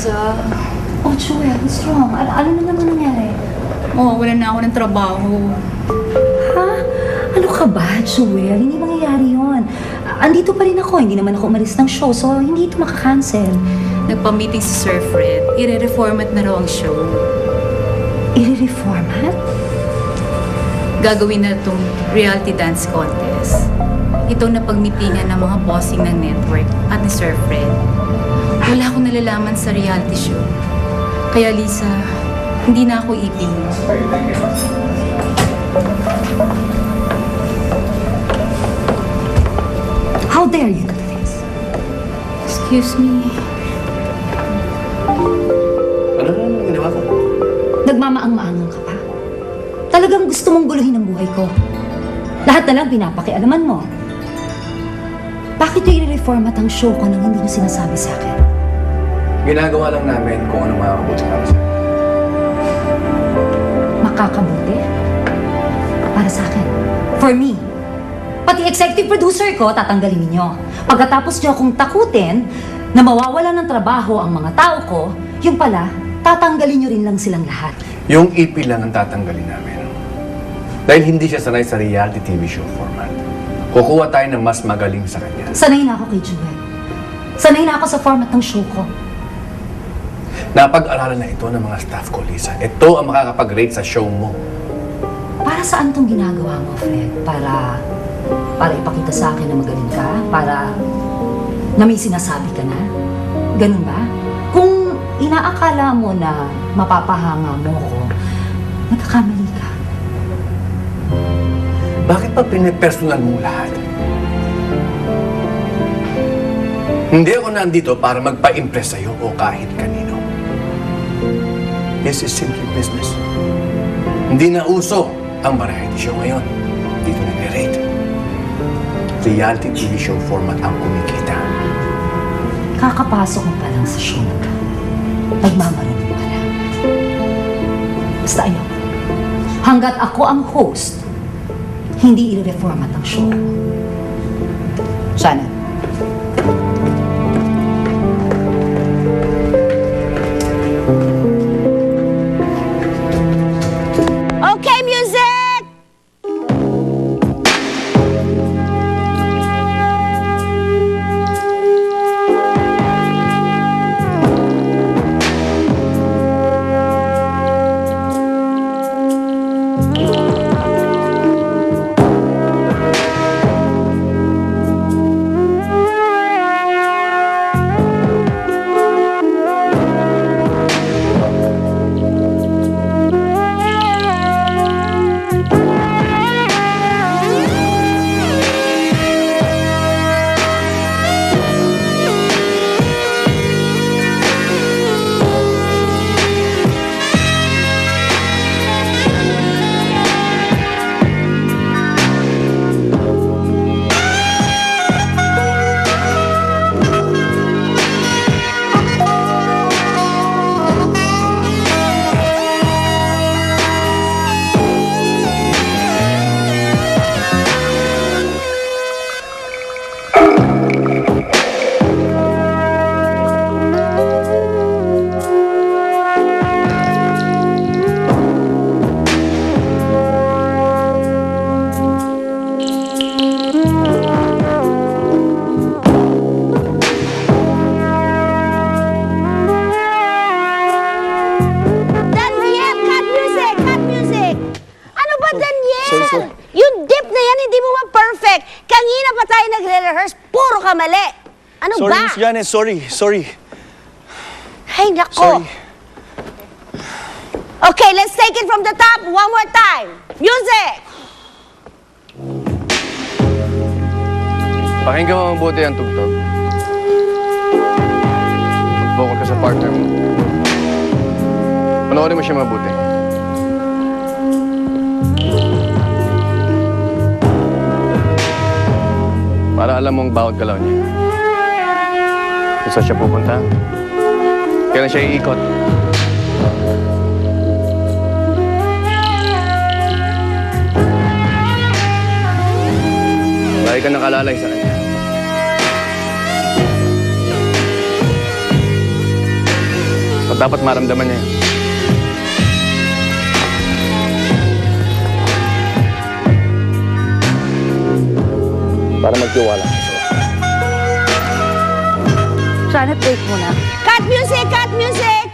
Lisa. Oh, Joel, what's wrong? Ano na naman nangyari? Oh, wala na ako ng trabaho. Ha? Ano ka ba, Joel? Hindi mangyayari yun. Andito pa rin ako. Hindi naman ako umalis ng show, so hindi ito makakancel. Nagpa-meeting si Sir Fred. I-reformat na raw ang show. I-reformat? Gagawin na itong reality dance contest. Itong napagmitingan ng mga bossing ng network at ni Sir Fred. Wala akong nalalaman sa reality show. Kaya Lisa, hindi na ako iping. How dare you do this? Excuse me. Ano nang ginawa ko? Nagmamaang-maangang ka pa. Talagang gusto mong guluhin ang buhay ko. Lahat na lang pinapakialaman mo. Bakit yung i-reformat ang show ko nang hindi mo sinasabi sa akin? Ginagawa lang namin kung anong makakabuti para sa'yo. Makakabuti? Para sa akin. For me. Pati executive producer ko, tatanggalin ninyo. Pagkatapos niyo akong takutin na mawawala ng trabaho ang mga tao ko, yung pala, tatanggalin niyo rin lang silang lahat. Yung EP lang ang tatanggalin namin. Dahil hindi siya sanay sa reality TV show format. Kukuha tayo ng mas magaling sa kanya. Sanay na ako kay Joel. Sanay na ako sa format ng show ko. Napag-aralan na ito ng mga staff ko, Lisa. Ito ang makakapag-rate sa show mo. Para saan tong ginagawa mo, Fred? Para ipakita sa akin na magaling ka? Para na may sinasabi ka na? Ganun ba? Kung inaakala mo na mapapahanga mo ko, nagkakamali ka. Bakit pa pinipersonal mo lahat? Hindi ako nandito para magpa-impress sa'yo o kahit kanino. This is simply business. Hindi na uso ang variety show ngayon. Dito nag-rate. Reality TV show format ang kumikita. Kakapasok mo pa lang sa show na to. Nagmamarinig ka lang. Basta ayaw. Hanggat ako ang host, hindi i-reformat ang show. Shannon. Okay, music! Daniel, cut music! Cut music! Ano ba, Daniel? sorry. Yung dip na yan, hindi mo ba perfect? Kanina pa tayo nagre-rehearse, puro ka mali. Ano Sorry, ba? Miss Janice. Sorry. Ay, nako. Sorry. Okay, let's take it from the top one more time. Music! Pakinggan mo mabuti ang tugtog. Mag-vocal ka sa partner mo. Panoorin mo siya mabuti. Para alam mong bawat galaw niya. Kung saan siya pupunta. Kailan siya iikot. Lagi ka nakalalay sa kanya. At dapat maramdaman niya yun. Para magtiwala ka sa'yo. Janet, wait muna. Cut music! Cut music!